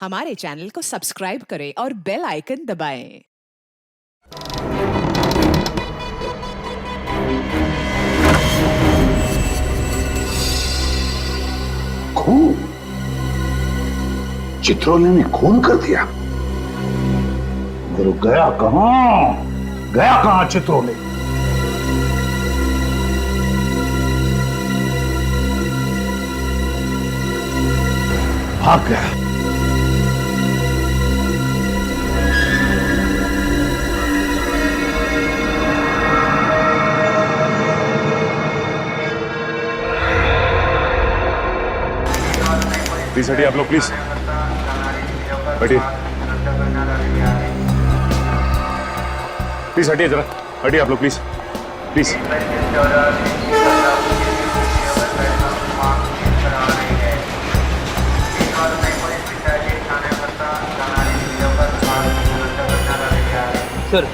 हमारे चैनल को सब्सक्राइब करें और बेल आइकन दबाएं। खून? चित्रोले ने खून कर दिया? मगर गया कहां चित्रोले? भाग गया। प्लीज हटिए आप लोग, प्लीज हटिए, प्लीज हटिए जरा, हटिए आप लोग प्लीज प्लीज। सर,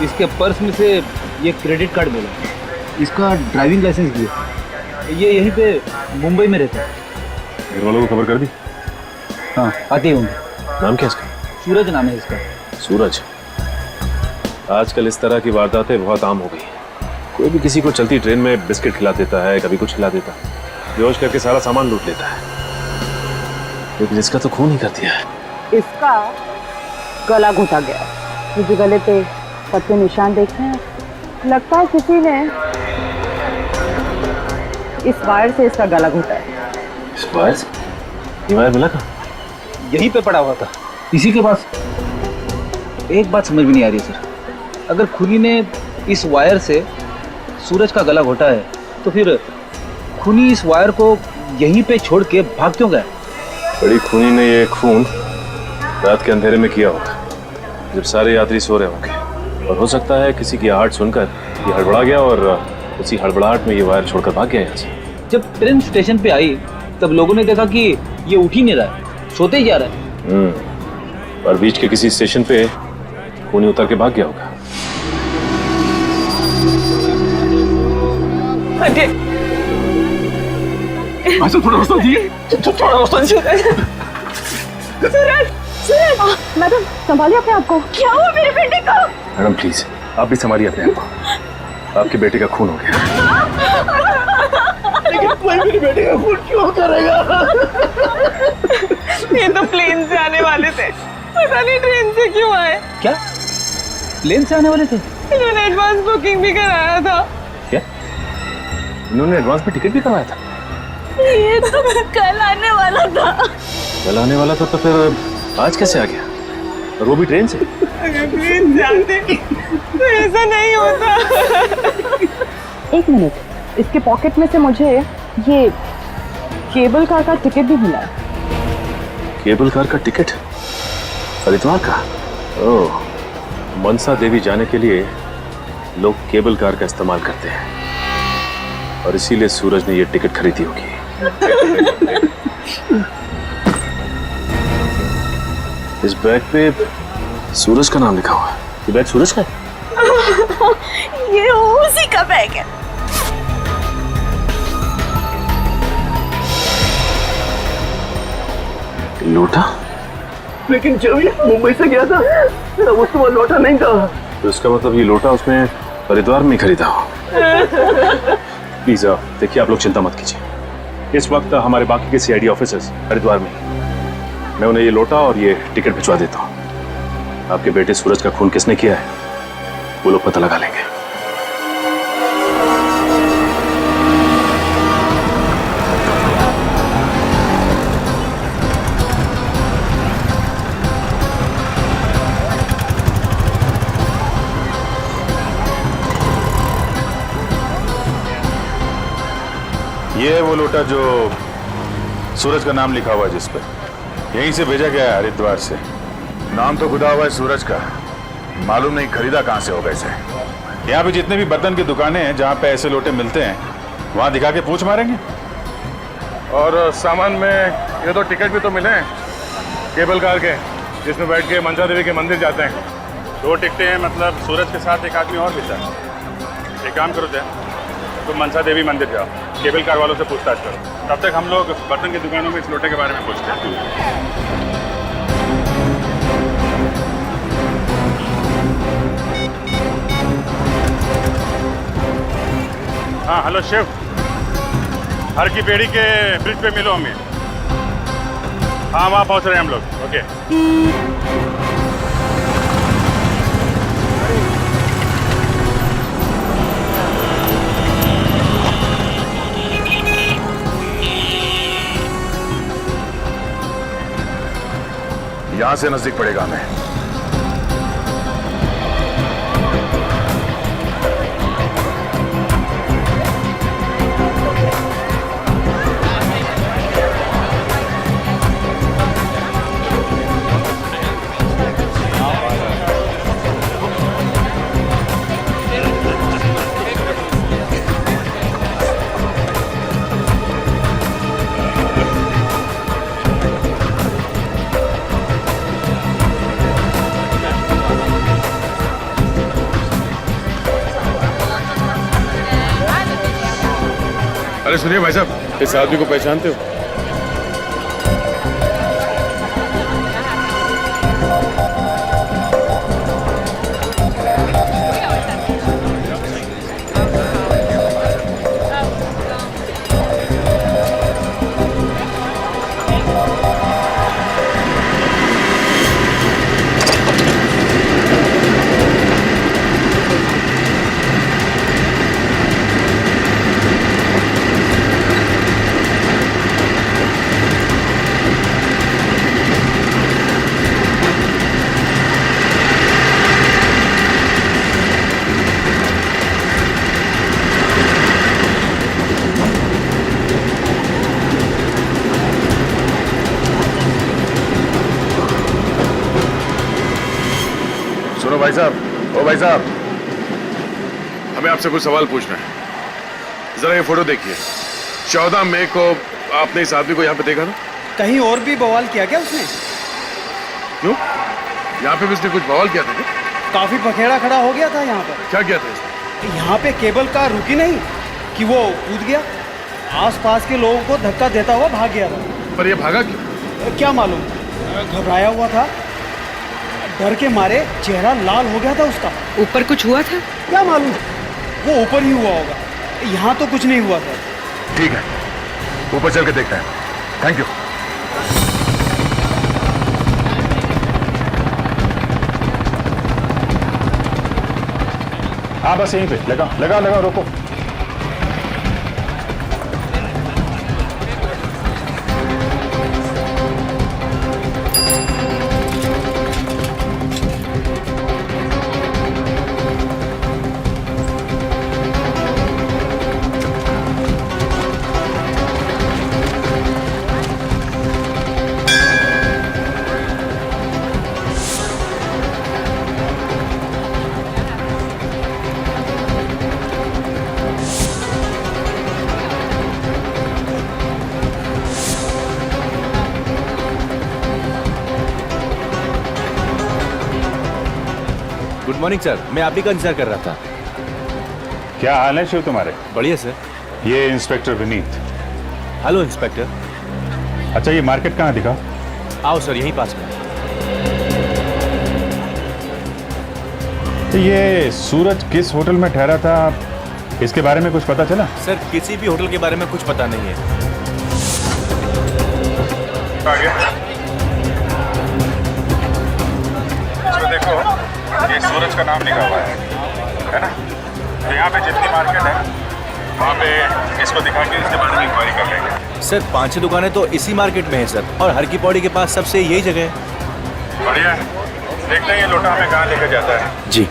इसके पर्स में से ये क्रेडिट कार्ड मिला, इसका ड्राइविंग लाइसेंस भी है। ये यहीं पे मुंबई में रहता है। घर वालों को खबर कर दी? हाँ, आते ही होंगे। नाम क्या इसका? सूरज नाम है इसका। सूरज। आजकल इस तरह की वारदातें बहुत आम हो गई हैं। कोई भी किसी को चलती ट्रेन में बिस्किट खिला देता है, कभी कुछ खिला देता है, बेहोश करके सारा सामान लूट लेता है। लेकिन इसका तो खून ही कर दिया है। इसका गला घोटा गया। मुझे गले पे पत्ते निशान देखे हैं, लगता है किसी ने इस वायर से इसका गला घोटा है। इस वायर से? ये वायर मिला कहाँ? यहीं पे पड़ा हुआ था, इसी के पास। एक बात समझ में नहीं आ रही सर, अगर खूनी ने इस वायर से सूरज का गला घोटा है तो फिर खूनी इस वायर को यहीं पे छोड़ के भाग क्यों गया? बड़ी खूनी ने ये खून रात के अंधेरे में किया होगा, जब सारे यात्री सो रहे होंगे, और हो सकता है किसी की आहट सुनकर ये हड़बड़ा गया और उसी हड़बड़ाहट में ये वायर छोड़कर भाग गया यहाँ से। जब ट्रेन स्टेशन पे आई तब लोगों ने देखा कि ये उठ ही नहीं रहा है, सोते ही जा रहा है। और बीच के किसी स्टेशन पे खूनी उतर के भाग गया होगा। ऐसा थोड़ा रास्ता दिए, थोड़ा रास्ता दीजिए। सूरज, सूरज, मैडम संभालिए अपने आप को। क्या हुआ मेरे बेटे को? मैडम प्लीज आप भी संभालिए अपने आप को, आपके बेटे का खून हो गया। लेकिन कोई मेरे बेटे का खून क्यों करेगा? ये तो प्लेन से आने वाले थे, पता नहीं ट्रेन से क्यों आए। क्या प्लेन से आने वाले थे? इन्होंने एडवांस बुकिंग भी कराया था। क्या इन्होंने एडवांस में टिकट भी करवाया था? ये तो कल आने वाला था। कल आने वाला था तो फिर आज कैसे आ गया, और वो भी ट्रेन से? अगर प्लेन से आते तो ऐसा नहीं होता। एक मिनट, इसके पॉकेट में से मुझे ये केबल कार का टिकट भी मिला है। केबल कार का टिकट? हरिद्वार का? ओह, मनसा देवी जाने के लिए लोग केबल कार का इस्तेमाल करते हैं, और इसीलिए सूरज ने ये टिकट खरीदी होगी। इस बैग पे सूरज का नाम लिखा हुआ है। ये बैग सूरज का है? ये उसी का बैग है। लोटा? लेकिन जब ये मुंबई से गया था तब उसके बाद लौटा नहीं था। तो इसका मतलब ये लोटा उसने हरिद्वार में खरीदा हो। प्लीज देखिए, आप लोग चिंता मत कीजिए, इस वक्त हमारे बाकी के सीआईडी ऑफिसर्स हरिद्वार में, मैं उन्हें ये लोटा और ये टिकट भिजवा देता हूँ। आपके बेटे सूरज का खून किसने किया है वो लोग पता लगा लेंगे। ये है वो लोटा जो सूरज का नाम लिखा हुआ है जिस पर, यहीं से भेजा गया है हरिद्वार से। नाम तो खुदा हुआ है सूरज का, मालूम नहीं खरीदा कहाँ से होगा इसे। यहाँ पे जितने भी बर्तन की दुकानें हैं जहाँ पे ऐसे लोटे मिलते हैं वहाँ दिखा के पूछ मारेंगे। और सामान में ये तो टिकट भी तो मिले हैं केबल कार के, जिसमें बैठ के मनसा देवी के मंदिर जाते हैं। 2 टिकटें हैं, मतलब सूरज के साथ एक आदमी और भी था। एक काम करो तुम मनसा देवी मंदिर जाओ, केबल कार वालों से पूछताछ करो, तब तक हम लोग बर्तन की दुकानों में इस लोटे के बारे में पूछते हैं। हेलो शिव, हर की पेड़ी के ब्रिज पे मिलो हमें। हाँ वहाँ पहुँच रहे हैं हम लोग। ओके। यहां से नजदीक पड़ेगा हमें। अरे सुनिए भाई साहब, इस आदमी को पहचानते हो? सुनो भाई साहब, ओ भाई साहब, हमें आपसे कुछ सवाल पूछना है। जरा ये फोटो देखिए। 14 मई को आपने इस आदमी को यहाँ पे देखा ना? कहीं और भी बवाल किया क्या उसने? क्यों? यहाँ पे भी उसने कुछ बवाल किया था क्या? काफी पखेड़ा खड़ा हो गया था यहाँ पर। क्या किया था इसने? यहाँ पे केबल कार रुकी नहीं कि वो कूद गया, आसपास के लोगों को धक्का देता हुआ भाग गया था। पर ये भागा क्यों? क्या मालूम, घबराया हुआ था, डर के मारे चेहरा लाल हो गया था उसका। ऊपर कुछ हुआ था? क्या मालूम, वो ऊपर ही हुआ होगा, यहाँ तो कुछ नहीं हुआ था। ठीक है, ऊपर चल के देखते हैं। Thank you. हाँ बस यहीं पे लगा लगा लगा, रोको। गुड मॉर्निंग सर, मैं आप ही का इंतजार कर रहा था। क्या हाल है शिव तुम्हारे? बढ़िया सर। ये इंस्पेक्टर विनीत। Hello inspector. अच्छा ये मार्केट कहाँ दिखा? आओ सर, यहीं पास में। तो ये सूरज किस होटल में ठहरा था, इसके बारे में कुछ पता चला? सर किसी भी होटल के बारे में कुछ पता नहीं है। इसमें देखो, ये सूरज का नाम लिखा हुआ है ना? तो यहाँ पे जितनी मार्केट है वहाँ पे इसको दिखा के इसके बारे में इंक्वायरी कर लेंगे। सर 5-6 दुकानें तो इसी मार्केट में है सर, और हर की पौड़ी के पास सबसे यही जगह है। बढ़िया है, देखते हैं ये लोटा हमें कहाँ लेकर जाता है। जी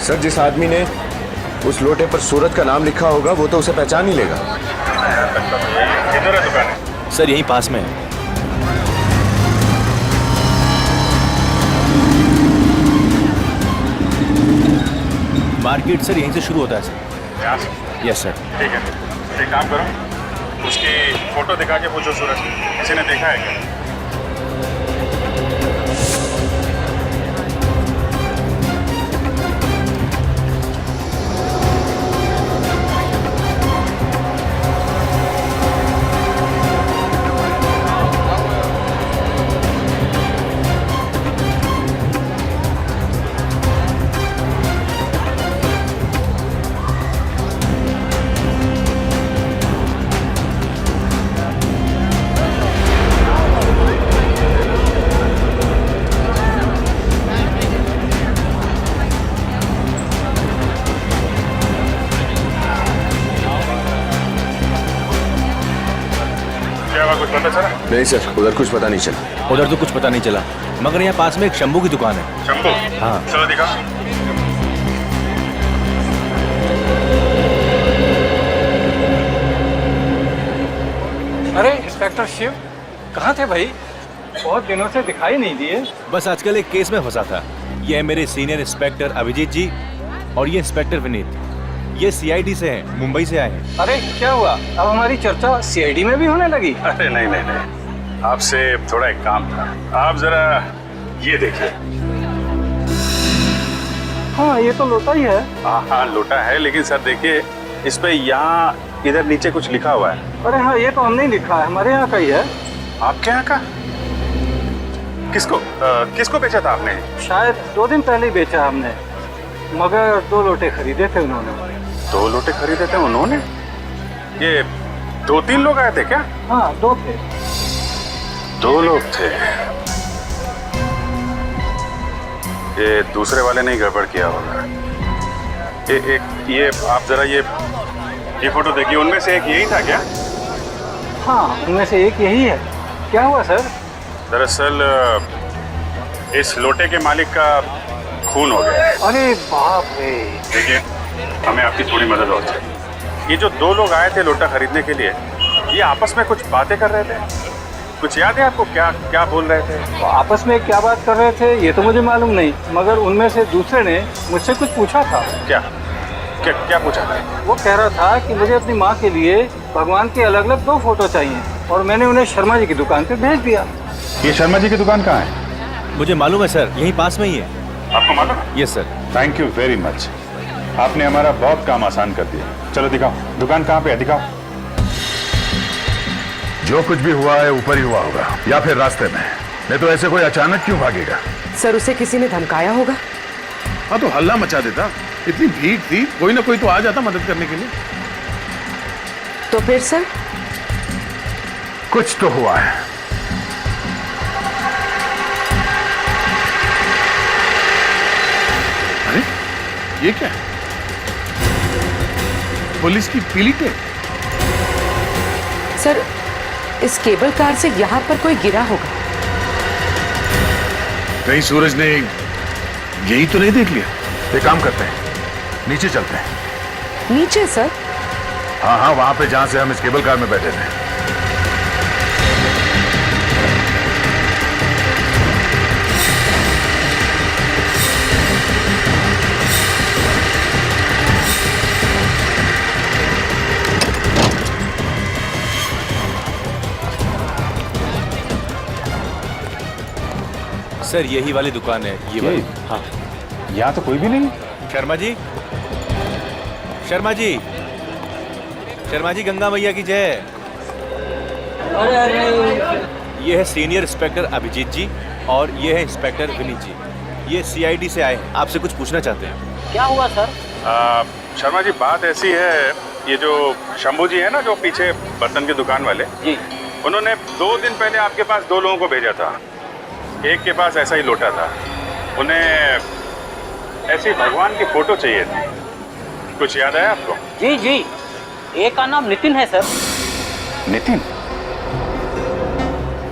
सर, जिस आदमी ने उस लोटे पर सूरज का नाम लिखा होगा वो तो उसे पहचान ही लेगा। किधर है दुकान? सर यहीं पास में है। मार्केट सर यहीं से शुरू होता है सर। यहाँ से? Yes sir. ठीक है, तो एक काम करो, उसकी फोटो दिखा के पूछो सूरज किसी ने देखा है क्या? नहीं सर, उधर कुछ पता नहीं चला। उधर तो कुछ पता नहीं चला, मगर यहाँ पास में एक शंभू की दुकान है। शंभू? हाँ। चलो दिखा। अरे इंस्पेक्टर शिव, कहाँ थे भाई? बहुत दिनों से दिखाई नहीं दिए। बस आजकल एक केस में फंसा था। ये है मेरे सीनियर इंस्पेक्टर अभिजीत जी और ये इंस्पेक्टर विनीत। ये सीआईडी से हैं, मुंबई से आए हैं। अरे क्या हुआ, अब हमारी चर्चा सीआईडी में भी होने लगी? अरे नहीं नहीं नहीं, आपसे थोड़ा एक काम था। आप जरा ये देखिए। हाँ, ये तो लोटा ही है। हाँ लोटा है, लेकिन सर देखिए इस पे यहाँ इधर नीचे कुछ लिखा हुआ है। अरे हाँ, ये तो हमने ही लिखा है, हमारे यहाँ का ही है। आपके यहाँ का? किसको बेचा था आपने? शायद 2 दिन पहले ही बेचा हमने, मगर 2 लोटे खरीदे थे उन्होंने। 2 लोटे खरीदे थे उन्होंने? ये 2-3 लोग आए थे क्या? हाँ, 2 थे। 2 लोग थे। ये दूसरे वाले ने गड़बड़ किया होगा। ये आप जरा ये फोटो देखिए, उनमें से एक यही था क्या? हाँ, उनमें से एक यही है। क्या हुआ सर? दरअसल इस लोटे के मालिक का खून हो गया। अरे बाप रे। देखिए, हमें आपकी थोड़ी मदद और चाहिए। ये जो 2 लोग आए थे लोटा खरीदने के लिए, ये आपस में कुछ बातें कर रहे थे। कुछ याद है आपको क्या क्या बोल रहे थे? तो आपस में क्या बात कर रहे थे ये तो मुझे मालूम नहीं, मगर उनमें से दूसरे ने मुझसे कुछ पूछा था। क्या क्या क्या पूछा था? वो कह रहा था कि मुझे अपनी माँ के लिए भगवान के अलग अलग 2 फोटो चाहिए, और मैंने उन्हें शर्मा जी की दुकान पे भेज दिया। ये शर्मा जी की दुकान कहाँ है? मुझे मालूम है सर, यहीं पास में ही है। आपको मालूम है? Yes sir. Thank you very much, आपने हमारा बहुत काम आसान कर दिया। चलो दिखाओ, दुकान कहाँ पे है, दिखाओ। जो कुछ भी हुआ है ऊपर ही हुआ होगा या फिर रास्ते में, नहीं तो ऐसे कोई अचानक क्यों भागेगा? सर, उसे किसी ने धमकाया होगा। हाँ तो हल्ला मचा देता, इतनी भीड़ थी, कोई ना कोई तो आ जाता मदद करने के लिए। तो फिर सर? कुछ तो हुआ है। अरे ये क्या है? पुलिस की पीली टेप। सर, इस केबल कार से यहाँ पर कोई गिरा होगा। कहीं सूरज ने यही तो नहीं देख लिया? एक काम करते हैं, नीचे चलते हैं। नीचे सर? हाँ हाँ, वहां पे जहां से हम इस केबल कार में बैठे थे। सर यही वाली दुकान है, ये वाली। हाँ। यहाँ तो कोई भी नहीं। शर्मा जी, शर्मा जी, शर्मा जी, गंगा मैया की जय। ये है सीनियर इंस्पेक्टर अभिजीत जी और ये है इंस्पेक्टर विनीत जी। ये सीआईडी से आए हैं, आपसे कुछ पूछना चाहते हैं। क्या हुआ सर? शर्मा जी, बात ऐसी है, ये जो शंभू जी है ना, जो पीछे बर्तन की दुकान वाले जी, उन्होंने 2 दिन पहले आपके पास 2 लोगों को भेजा था। एक के पास ऐसा ही लोटा था, उन्हें ऐसी भगवान की फोटो चाहिए थी। कुछ याद है आपको? जी जी, एक का नाम नितिन है सर। नितिन?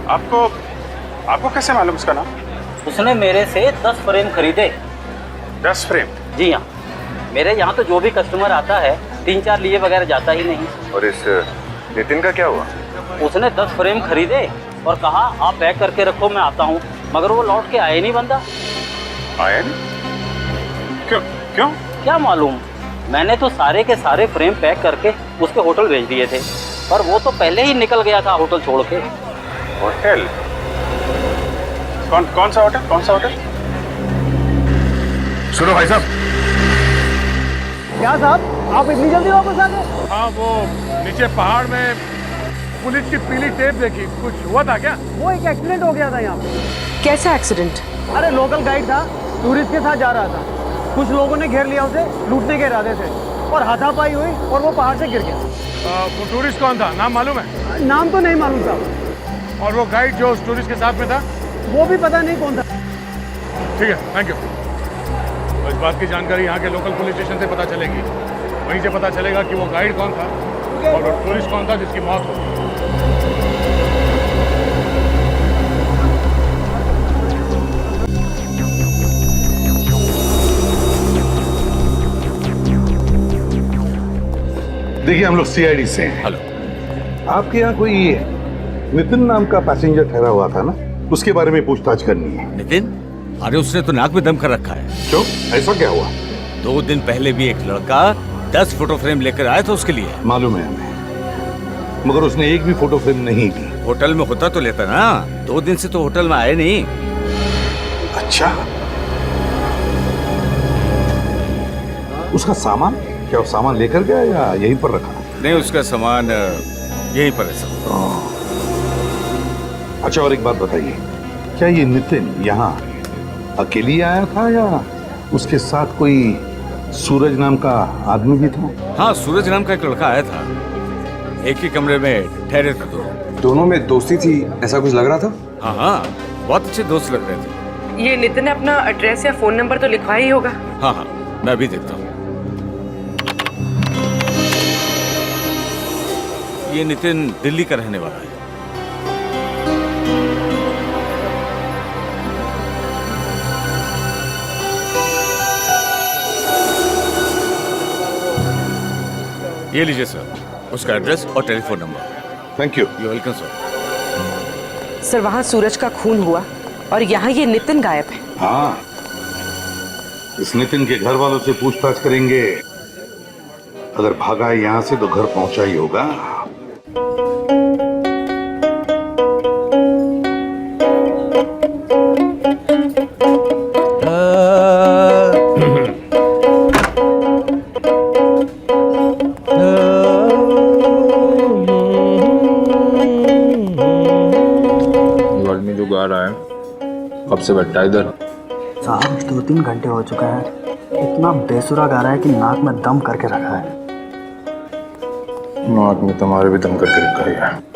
आपको कैसे मालूम उसका नाम? उसने मेरे से 10 फ्रेम खरीदे। 10 फ्रेम? जी हाँ, मेरे यहाँ तो जो भी कस्टमर आता है 3-4 लिए बगैर जाता ही नहीं। और इस नितिन का क्या हुआ? उसने 10 फ्रेम खरीदे और कहा आप पैक करके रखो, मैं आता हूँ, मगर वो लौट के आया नहीं बंदा। आया नहीं? क्यों? क्या मालूम, मैंने तो सारे के सारे फ्रेम पैक करके उसके होटल भेज दिए थे, पर वो तो पहले ही निकल गया था होटल छोड़ के। होटल? कौन सा होटल? कौन सा होटल? सुनो भाई साहब। क्या साहब, आप इतनी जल्दी वापस आ गए? हाँ, वो नीचे पहाड़ में पुलिस की पीली टेप देखी, कुछ हुआ था क्या? वो एक एक्सीडेंट हो गया था यहाँ पे। कैसा एक्सीडेंट? अरे लोकल गाइड था, टूरिस्ट के साथ जा रहा था, कुछ लोगों ने घेर लिया उसे, लूटने के इरादे से, और हाथापाई हुई और वो पहाड़ से गिर गया। वो टूरिस्ट कौन था, नाम मालूम है? नाम तो नहीं मालूम साहब। और वो गाइड जो उस टूरिस्ट के साथ में था? वो भी पता नहीं कौन था। ठीक है, थैंक यू। तो इस बात की जानकारी यहाँ के लोकल पुलिस स्टेशन से पता चलेगी, वहीं से पता चलेगा कि वो गाइड कौन था और वो टूरिस्ट कौन था जिसकी मौत हो गई। देखिए हम लोग सीआईडी से हैं। हेलो। आपके यहाँ कोई नितिन नाम का पैसेंजर ठहरा हुआ था ना, उसके बारे में पूछताछ करनी है। नितिन? अरे उसने तो नाक में दम कर रखा है। क्यों, ऐसा क्या हुआ? 2 दिन पहले भी एक लड़का 10 फोटो फ्रेम लेकर आया था उसके लिए। मालूम है हमें, मगर उसने एक भी फोटो फ्रेम नहीं ली। होटल में होता तो लेता ना, 2 दिन से तो होटल में आए नहीं। अच्छा, उसका सामान क्या, वो सामान लेकर गया या यहीं पर रखा? नहीं, उसका सामान यहीं पर है सब। अच्छा, और एक बात बताइए, क्या ये नितिन यहाँ अकेली आया था या उसके साथ कोई सूरज नाम का आदमी भी था? हाँ, सूरज नाम का एक लड़का आया था, एक ही कमरे में ठहरे थे। दोनों में दोस्ती थी ऐसा कुछ लग रहा था? हाँ हाँ, बहुत अच्छे दोस्त लग रहे थे। ये नितिन ने अपना एड्रेस या फोन नंबर तो लिखवाया ही होगा। हाँ हाँ, मैं भी देखता हूँ। ये नितिन दिल्ली का रहने वाला है। ये लीजिए सर, उसका एड्रेस और telephone number. Thank you. You welcome sir. Sir, वहाँ सूरज का खून हुआ और यहाँ ये नितिन गायब है। हाँ, इस नितिन के घर वालों से पूछताछ करेंगे। अगर भागा है यहाँ से तो घर पहुंचा ही होगा। आदमी जो गा रहा है कब से बैठा है इधर? साहब 2-3 घंटे हो चुका है, इतना बेसुरा गा रहा है कि नाक में दम करके रखा है। नाक में तुम्हारे भी दम करके रखा है।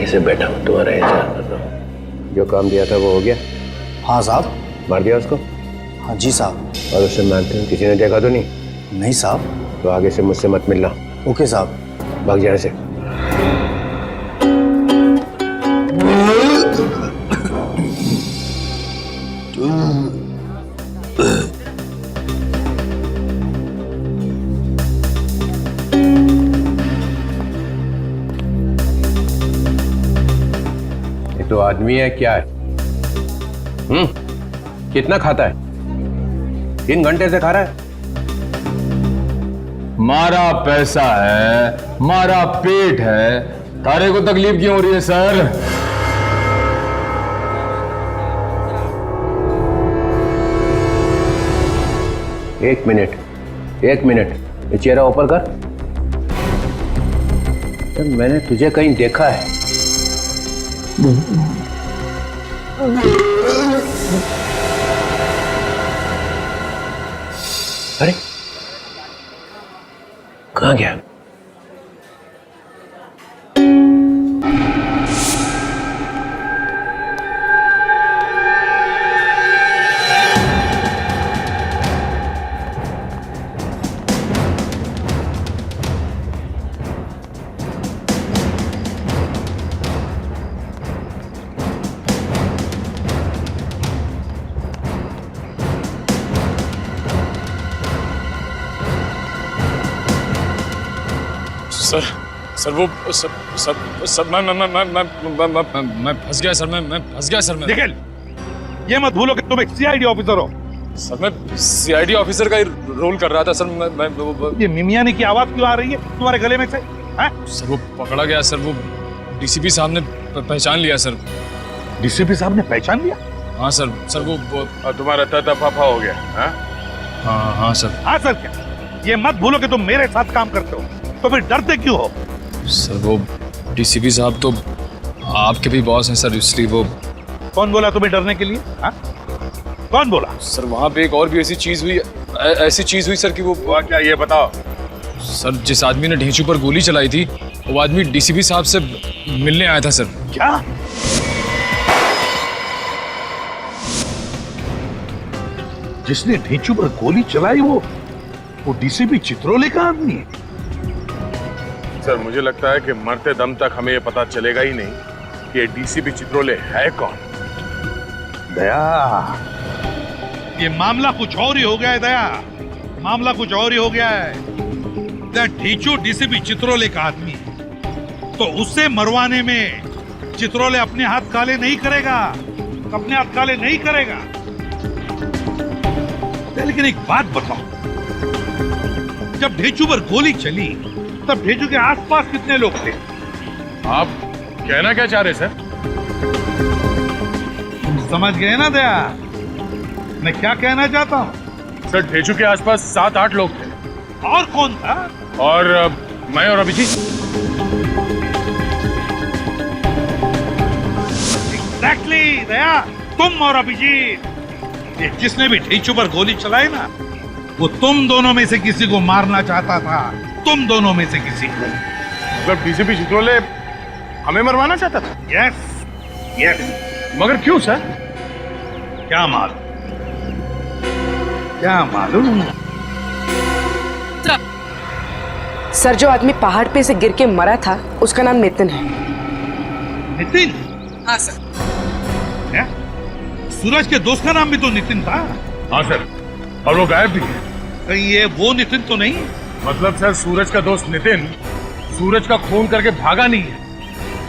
से बैठा हूँ, तुम्हारा इंतजार कर रहा हूँ। जो काम दिया था वो हो गया? हाँ साहब। मार दिया उसको? हाँ जी साहब। और उसे मारते हुए किसी ने देखा तो नहीं? नहीं साहब। तो आगे से मुझसे मत मिलना। ओके साहब। भाग जाने से। तो आदमी है क्या है? कितना खाता है? 3 घंटे से खा रहा है। मारा पैसा है, मारा पेट है, तारे को तकलीफ क्यों हो रही है सर? एक मिनट, ये चेहरा ऊपर कर। तो मैंने तुझे कहीं देखा है। अरे कहाँ गया? सर वो सर मैं फंस गया सर। मैं फंस गया सर। निखिल, ये मत भूलो कि तुम एक सीआईडी ऑफिसर हो। सर मैं सीआईडी ऑफिसर का ही रोल कर रहा था सर। मैं ये मिमियानी की आवाज क्यों आ रही है तुम्हारे गले में से? सर वो पकड़ा गया सर। वो डीसीपी साहब ने पहचान लिया सर। डीसीपी साहब ने पहचान लिया? हाँ सर। सर वो तुम्हारा तफाफा हो गया? हाँ सर। हाँ सर क्या? ये मत भूलो कि तुम मेरे साथ काम करते हो, तो फिर डरते क्यों हो? सर वो डीसीपी साहब तो आपके भी बॉस हैं सर, इसलिए वो। कौन बोला तुम्हें डरने के लिए? कौन बोला? सर वहाँ पे एक और भी ऐसी चीज हुई सर कि वो क्या, ये बताओ। सर जिस आदमी ने ढेंचू पर गोली चलाई थी वो आदमी डीसीपी साहब से मिलने आया था सर। क्या? जिसने ढेंचू पर गोली चलाई वो वो डीसीपी चित्रोले का आदमी है। सर मुझे लगता है कि मरते दम तक हमें ये पता चलेगा ही नहीं कि डीसीपी चित्रोले है कौन। दया, ये मामला कुछ और ही हो गया है दया, मामला कुछ और ही हो गया है। ढीचू डीसीपी चित्रोले का आदमी है, तो उससे मरवाने में चित्रोले अपने हाथ काले नहीं करेगा, अपने हाथ काले नहीं करेगा। लेकिन एक बात बताओ, जब ढेचू पर गोली चली तब ढेचू के आसपास कितने लोग थे? आप कहना क्या चाह रहे सर? तुम समझ गए ना दया मैं क्या कहना चाहता हूँ? सर ढेचू के आसपास 7-8 लोग थे। और कौन था? और मैं और अभिजीत। एग्जैक्टली दया, तुम और अभिजीत। ये जिसने भी ढेचू पर गोली चलाई ना, वो तुम दोनों में से किसी को मारना चाहता था, तुम दोनों में से किसी को। मतलब डीसीपी चित्रोले हमें मरवाना चाहता था? Yes yes. मगर क्यों सर? क्या मालूम, क्या मालूम। सर, जो आदमी पहाड़ पे से गिर के मरा था उसका नाम नितिन है। नितिन? हाँ सर। सूरज के दोस्त का नाम भी तो नितिन था। हाँ सर, और वो गायब भी है। कहीं ये वो नितिन तो नहीं? मतलब सर सूरज का दोस्त नितिन सूरज का खून करके भागा नहीं है,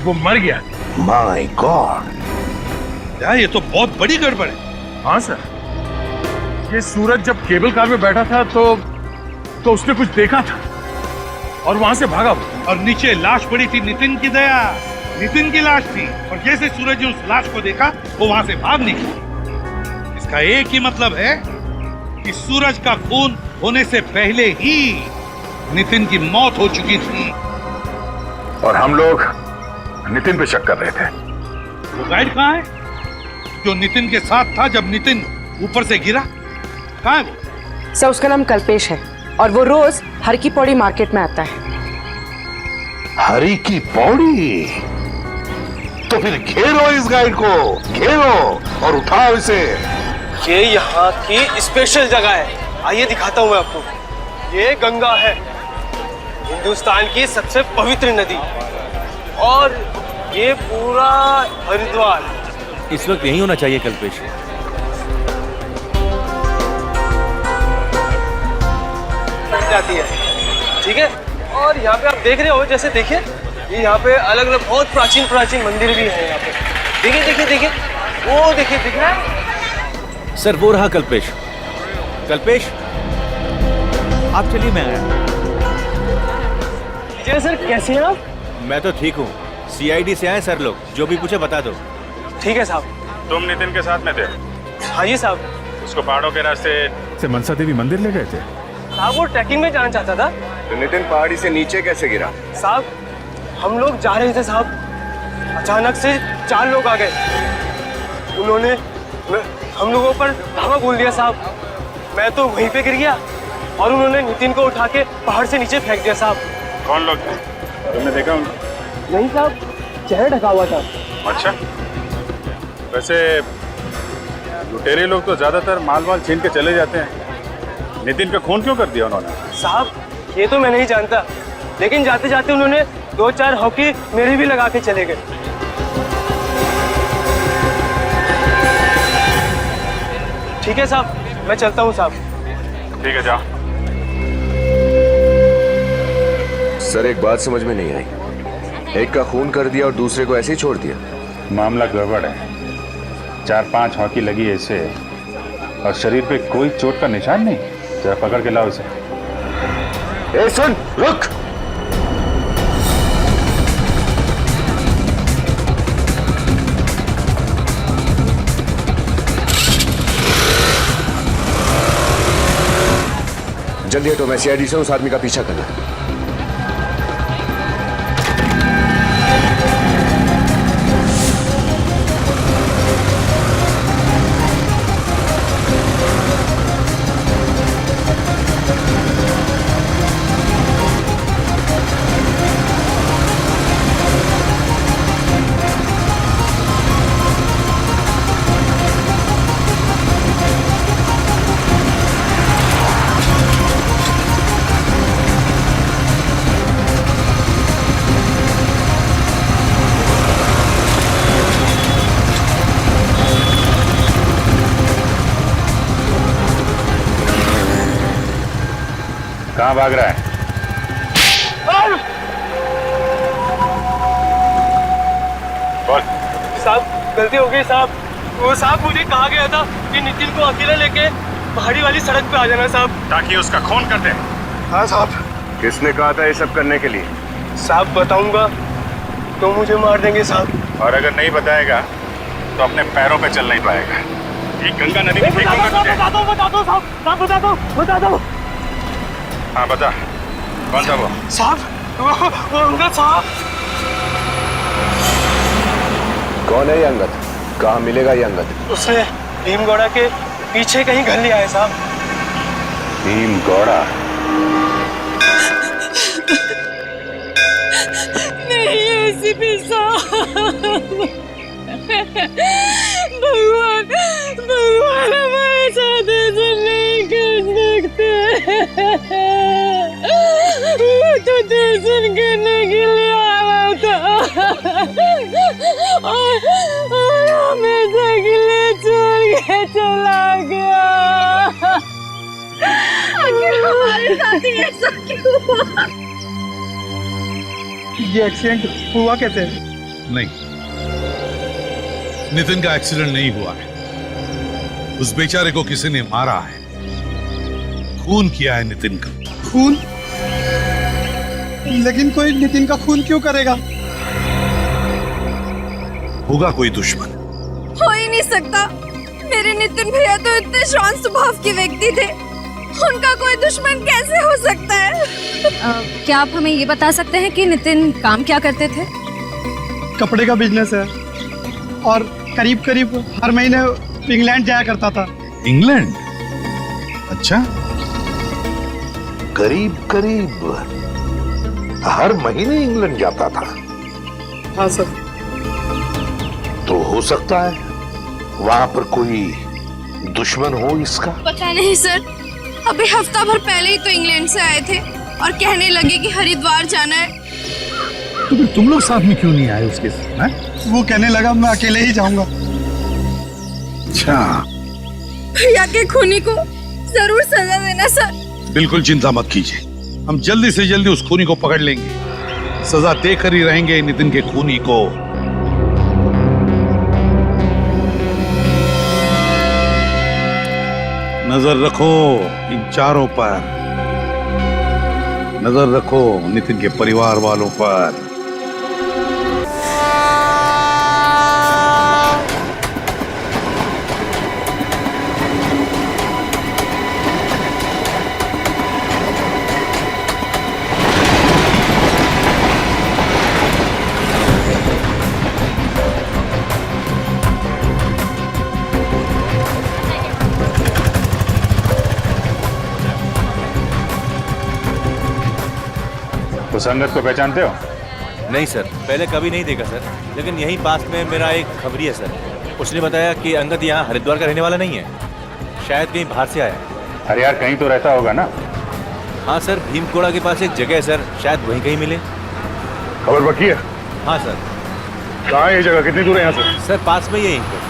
वो मर गया। माय गॉड, यार ये तो बहुत बड़ी गड़बड़ है। हाँ सर, ये सूरज जब केबल कार में बैठा था तो उसने कुछ देखा था और वहां से भागा वो। और नीचे लाश पड़ी थी नितिन की दया, नितिन की लाश थी। और जैसे सूरज ने उस लाश को देखा वो वहां से भाग निकला। इसका एक ही मतलब है कि सूरज का खून होने से पहले ही नितिन की मौत हो चुकी थी। और हम लोग नितिन पे शक कर रहे थे। वो गाइड कहाँ है जो नितिन के साथ था जब नितिन ऊपर से गिरा? कहाँ है वो? सर, उसका नाम कल्पेश है और वो रोज हर की पौड़ी मार्केट में आता है। हरी की पौड़ी? तो फिर घेरो इस गाइड को, घेरो और उठाओ इसे। ये यहाँ की स्पेशल जगह है, आइए दिखाता हूँ मैं आपको। ये गंगा है, हिंदुस्तान की सबसे पवित्र नदी, और ये पूरा हरिद्वार। इस वक्त यही होना चाहिए कल्पेश। जाती है, ठीक है। और यहाँ पे आप देख रहे हो, जैसे देखिए ये यहाँ पे अलग अलग बहुत प्राचीन मंदिर भी है यहाँ पे। देखिए देखिए देखिए, वो देखिए, दिख रहा है? सर वो रहा कल्पेश। कल्पेश आप चलिए, मैं आया। विजय सर, कैसे हैं आप? मैं तो ठीक हूँ, सीआईडी से आए सर लोग, जो भी पूछे बता दो। ठीक है साहब। तुम नितिन के साथ में थे? हाँ जी साहब। उसको पहाड़ों के रास्ते से मनसा देवी मंदिर ले गए थे? साहब वो ट्रैकिंग में जाना चाहता था। तो नितिन पहाड़ी से नीचे कैसे गिरा? साहब हम लोग जा रहे थे साहब, अचानक से 4 लोग आ गए। उन्होंने हम लोगों पर धावा बोल दिया साहब। मैं तो वहीं पे गिर गया और उन्होंने नितिन को उठा के पहाड़ से नीचे फेंक दिया साहब। कौन लोग थे? तुमने देखा उनको? नहीं साहब, चेहरा ढका हुआ था। अच्छा, वैसे लुटेरे लोग तो ज्यादातर माल वाल छीन के चले जाते हैं। नितिन का खून क्यों कर दिया उन्होंने? साहब ये तो मैं नहीं जानता, लेकिन जाते जाते उन्होंने 2-4 हॉकी मेरे भी लगा के चले गए। ठीक है साहब, मैं चलता हूँ साहब। ठीक है, जा। सर एक बात समझ में नहीं आई, एक का खून कर दिया और दूसरे को ऐसे ही छोड़ दिया। मामला गड़बड़ है। 4-5 हॉकी लगी है इसे, और शरीर पे कोई चोट का निशान नहीं। जरा पकड़ के लाओ इसे। ए सुन, रुक। जल्दी हटो, मैं सीआईडी से उस आदमी का पीछा करना। कहाँ भाग रहा है? बोल। साहब गलती हो गई साहब। वो साहब मुझे कहा गया था कि नितिन को अकेला लेके पहाड़ी वाली सड़क पे आ जाना साहब। ताकि उसका खून कर दे। हाँ साहब। किसने कहा था ये सब करने के लिए? साहब बताऊंगा तो मुझे मार देंगे साहब। और अगर नहीं बताएगा तो अपने पैरों पे चल नहीं पाएगा। ये गंगा नदी में फेंकूंगा तुझे। बता दो साहब। साहब बता दो। हाँ बता, कौन था वो? साहब वो अंगद साहब। कौन है ये अंगद? कहाँ मिलेगा ये अंगद? उसने भीमगौड़ा के पीछे कहीं घर लिया है साहब। भीमगौड़ा? नहीं एसीपी साहब, भगवान हमारे साथ ऐसा नहीं कर सकते। वो तो दर्शन करने के लिए आया था और हमेशा के लिए छोड़ के चला गया। आखिर हमारे साथ ही ऐसा क्यों हुआ? ये एक्सीडेंट हुआ कैसे? नहीं, नितिन का एक्सीडेंट नहीं हुआ है। उस बेचारे को किसी ने मारा है, खून किया है नितिन का। खून? लेकिन कोई नितिन का खून क्यों करेगा? होगा कोई दुश्मन। हो ही नहीं सकता। मेरे नितिन भैया तो इतने शांत स्वभाव के व्यक्ति थे, उनका कोई दुश्मन कैसे हो सकता है? क्या आप हमें ये बता सकते हैं कि नितिन काम क्या करते थे? कपड़े का बिजनेस है और करीब करीब हर महीने इंग्लैंड जाया करता था। इंग्लैंड? अच्छा। करीब करीब हर महीने इंग्लैंड जाता था? हाँ सर। तो हो सकता है वहां पर कोई दुश्मन हो इसका। पता नहीं सर, अभी हफ्ता भर पहले ही तो इंग्लैंड से आए थे और कहने लगे कि हरिद्वार जाना है। तो फिर तुम लोग साथ में क्यों नहीं आए उसके साथ? वो कहने लगा मैं अकेले ही जाऊंगा। अच्छा। भैया के खूनी को जरूर सजा देना सर। बिल्कुल चिंता मत कीजिए, हम जल्दी से जल्दी उस खूनी को पकड़ लेंगे। सजा देकर ही रहेंगे नितिन के खूनी को। नजर रखो इन चारों पर, नजर रखो नितिन के परिवार वालों पर। तो संगत को पहचानते हो? नहीं सर, पहले कभी नहीं देखा सर, लेकिन यहीं पास में मेरा एक खबरी है सर। उसने बताया कि अंगद यहाँ हरिद्वार का रहने वाला नहीं है, शायद कहीं बाहर से आया है। अरे यार कहीं तो रहता होगा ना। हाँ सर, भीमकोड़ा के पास एक जगह है सर, शायद वहीं कहीं मिले। खबर पक्की है? हाँ सर। कहाँ है ये जगह, कितनी दूर है यहाँ से? सर पास में ही है यहीं पे।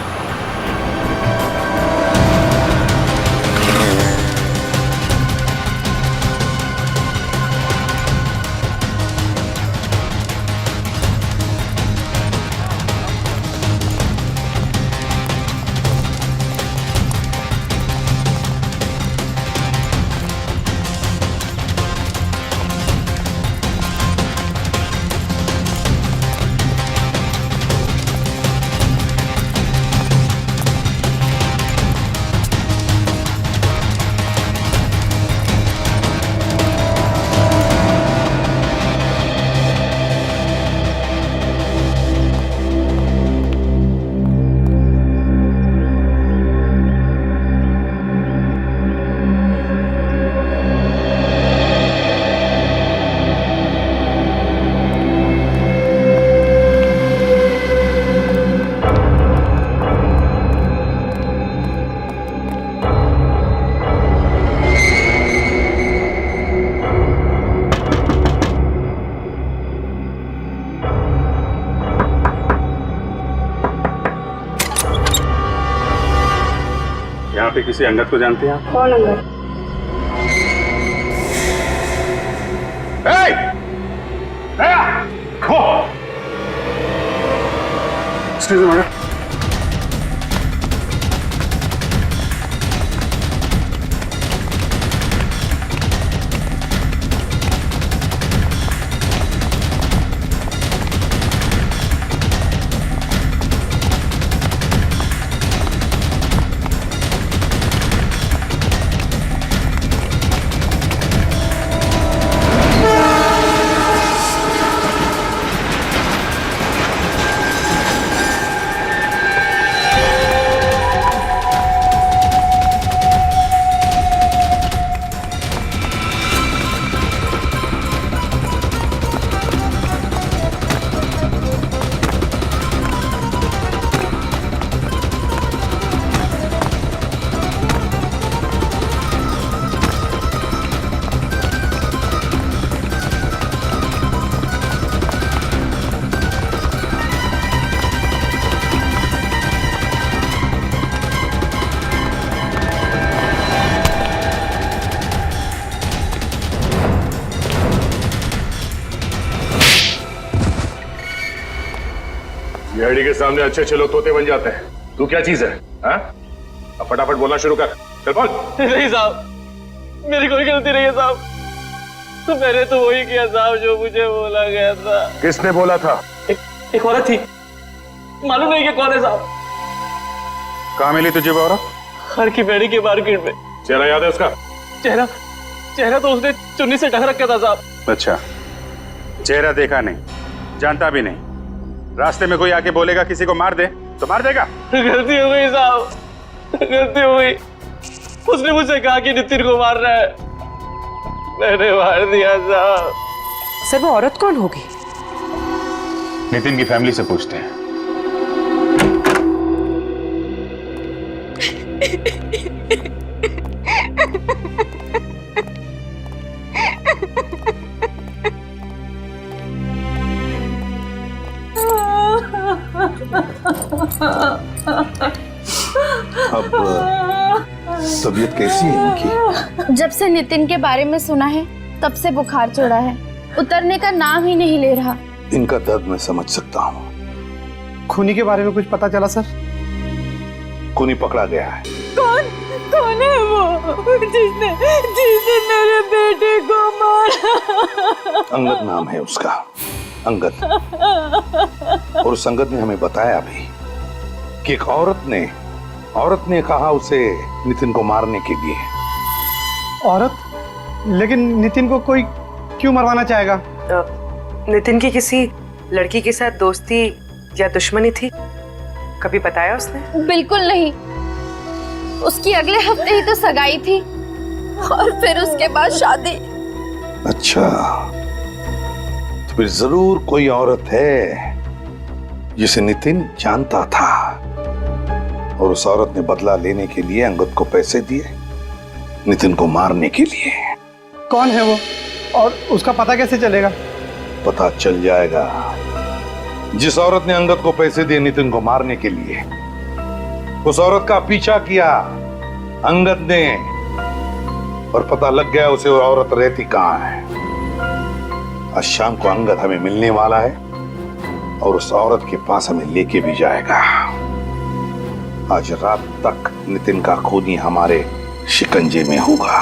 यहाँ पे किसी अंगद को जानते हैं आप? कौन Angad? Excuse me madam. CID के सामने अच्छे अच्छे लोग तोते बन जाते हैं। तू क्या चीज है? हाँ? अब फटाफट बोलना शुरू कर। चल बोल। नहीं साहब, मेरी कोई गलती नहीं है साहब। तो मैंने तो वही किया साहब जो मुझे बोला गया था। किसने बोला था? एक औरत थी, मालूम नहीं कि कौन है साहब। कहाँ मिली तुझे वो औरत? हर की पेड़ी के मार्केट में। चेहरा याद है उसका? चेहरा तो उसने चुन्नी से ढक रखा था साहब। अच्छा, चेहरा देखा नहीं, जानता भी नहीं। रास्ते में कोई आके बोलेगा किसी को मार दे तो मार देगा? गलती हो गई साहब, गलती हो गई। उसने मुझसे कहा कि नितिन को मार रहा है, मैंने मार दिया साहब। सर वो औरत कौन होगी? नितिन की फैमिली से पूछते हैं। अब तबीयत कैसी है इनकी? जब से नितिन के बारे में सुना है तब से बुखार चढ़ा है, उतरने का नाम ही नहीं ले रहा। इनका दर्द मैं समझ सकता हूँ। खूनी के बारे में कुछ पता चला सर? खूनी पकड़ा गया है। कौन है वो जिसने मेरे बेटे को मारा? अंगद नाम है उसका, अंगद। और उस अंगद ने हमें बताया भी कि एक औरत ने कहा उसे नितिन को मारने के लिए। औरत? लेकिन नितिन को कोई क्यों मरवाना चाहेगा? नितिन की किसी लड़की के साथ दोस्ती या दुश्मनी थी? कभी बताया उसने? बिल्कुल नहीं, उसकी अगले हफ्ते ही तो सगाई थी और फिर उसके बाद शादी। अच्छा, तो फिर जरूर कोई औरत है जिसे नितिन जानता था और उस औरत ने बदला लेने के लिए अंगद को पैसे दिए नितिन को मारने के लिए। कौन है वो और उसका पता कैसे चलेगा? पता चल जाएगा। जिस औरत ने अंगद को पैसे दिए नितिन को मारने के लिए, उस औरत का पीछा किया अंगद ने और पता लग गया उसे वो औरत रहती कहां है। आज शाम को अंगद हमें मिलने वाला है और उस औरत के पास हमें लेके भी जाएगा। आज रात तक नितिन का खूनी हमारे शिकंजे में होगा।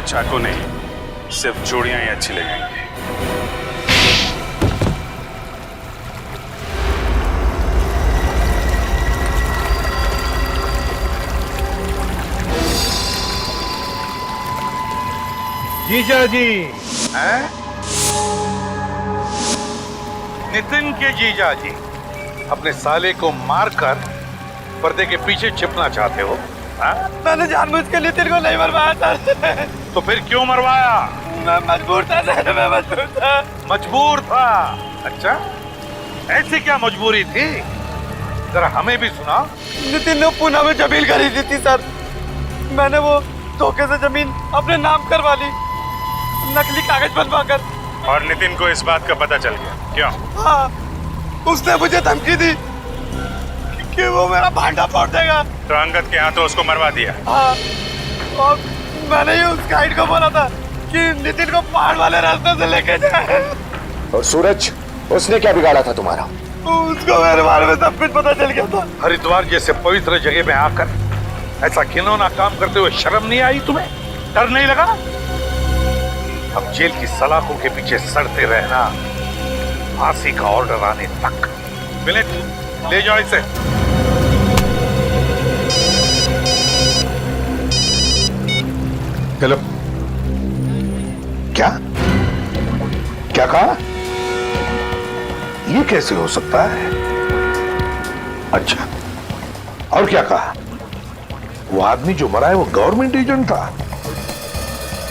चाकू नहीं, सिर्फ चूड़ियां ही अच्छी लगेंगी। जीजा जी हैं? नितिन के जीजा जी अपने साले को मारकर पर्दे के पीछे छिपना चाहते हो? मैंने जानबूझ के नितिन को नहीं मरवाया था। तो फिर क्यों मरवाया? मैं मजबूर था सर, मैं मजबूर था। मजबूर था? अच्छा, ऐसी क्या मजबूरी थी? जरा हमें भी सुना। नितिन ने पुणे में जमीन खरीदी थी सर। मैंने वो धोखे से जमीन अपने नाम करवा ली, नकली कागज बनवाकर। और नितिन को इस बात का पता चल गया? क्यों? हाँ, उसने मुझे धमकी दी कि वो मेरा भांडा फोड़ देगा। तो अंगद के हाथों उसको मरवा दिया? हाँ, और मैंने ही उस गाइड को बोला था कि नितिन को पहाड़ वाले रास्ते से लेके जाए। और सूरज, उसने क्या बिगाड़ा था तुम्हारा? उसको मेरे बारे में सब कुछ पता चल गया था। हरिद्वार जैसे पवित्र जगह में आकर ऐसा घिनौना काम करते हुए शर्म नहीं आई तुम्हें? डर नहीं लगा? अब जेल की सलाखों के पीछे सड़ते रहना, फांसी का ऑर्डर आने तक। मिलिट, ले जाओ इसे। हेलो, क्या क्या कहा? ये कैसे हो सकता है? अच्छा, और क्या कहा? वो आदमी जो मरा है वो गवर्नमेंट एजेंट था?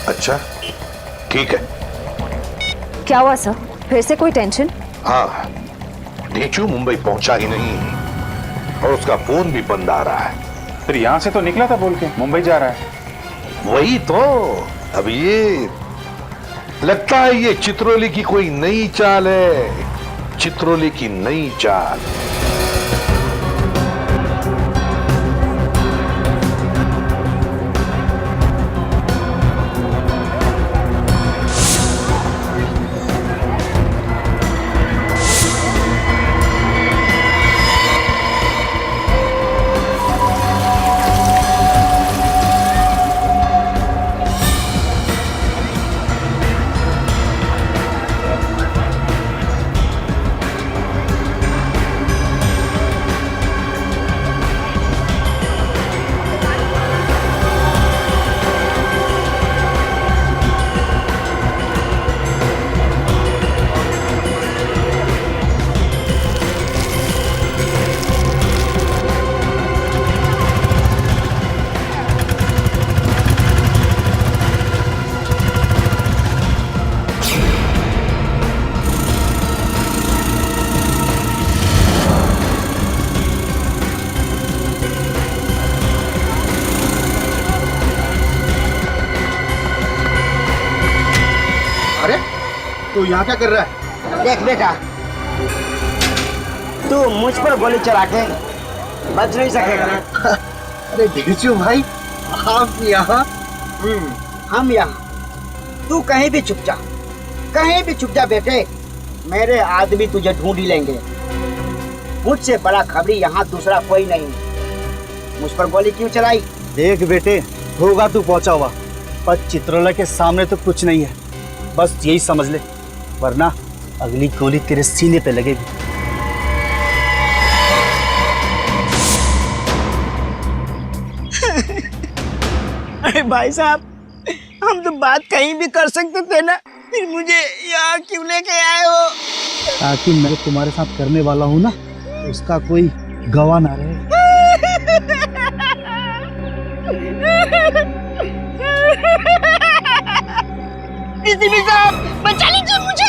अच्छा, ठीक है। क्या हुआ सर, फिर से कोई टेंशन? हाँ, ढेंचू मुंबई पहुंचा ही नहीं और उसका फोन भी बंद आ रहा है। फिर यहां से तो निकला था बोल के मुंबई जा रहा है। वही तो, अब ये लगता है ये चित्रोली की कोई नई चाल है। चित्रोली की नई चाल। तू यहाँ क्या कर रहा है? देख बेटा, तू मुझ पर गोली चला के बच नहीं सकेगा। अरे ढेंचू भाई, आप यहाँ? हम यहाँ, तू कहीं भी छुप जा, कहीं भी छुप जा बेटे। मेरे आदमी तुझे ढूंढ ही लेंगे। मुझसे बड़ा खबरी यहाँ दूसरा कोई नहीं। मुझ पर गोली क्यों चलाई? देख बेटे, होगा तू पहुंचा हुआ, पर चित्रोला के सामने तो कुछ नहीं है, बस यही समझ ले, वरना अगली गोली तेरे सीने पे लगेगी। अरे भाई साहब, हम तो बात कहीं भी कर सकते थे ना, फिर मुझे यहाँ क्यों लेके आए हो? ताकि मैं तुम्हारे साथ करने वाला हूँ ना, उसका कोई गवाह ना रहे। डीसीपी साहब, बचा लीजिए मुझे।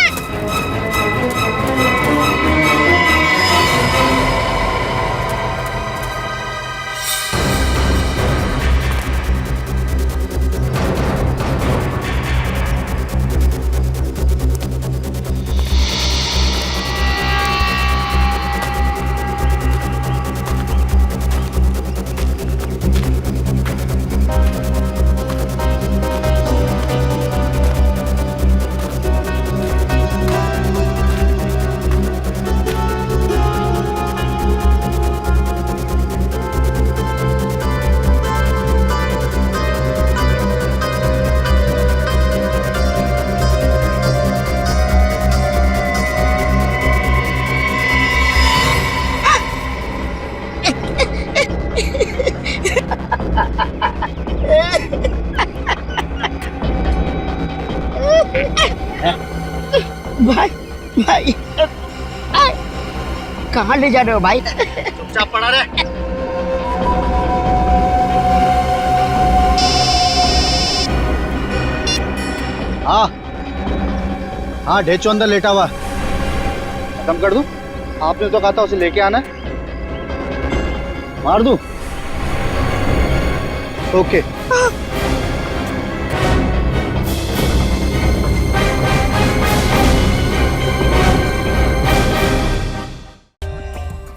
भाई कहाँ ले जा रहे हो भाई? चुपचाप पड़ा रहे। हाँ ढेचो अंदर लेटा हुआ। खत्म कर दूं? आपने तो कहा था उसे लेके आना है। मार दूं? Okay.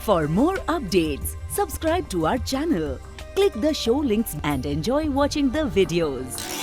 For more updates, subscribe to our channel, click the show links and enjoy watching the videos.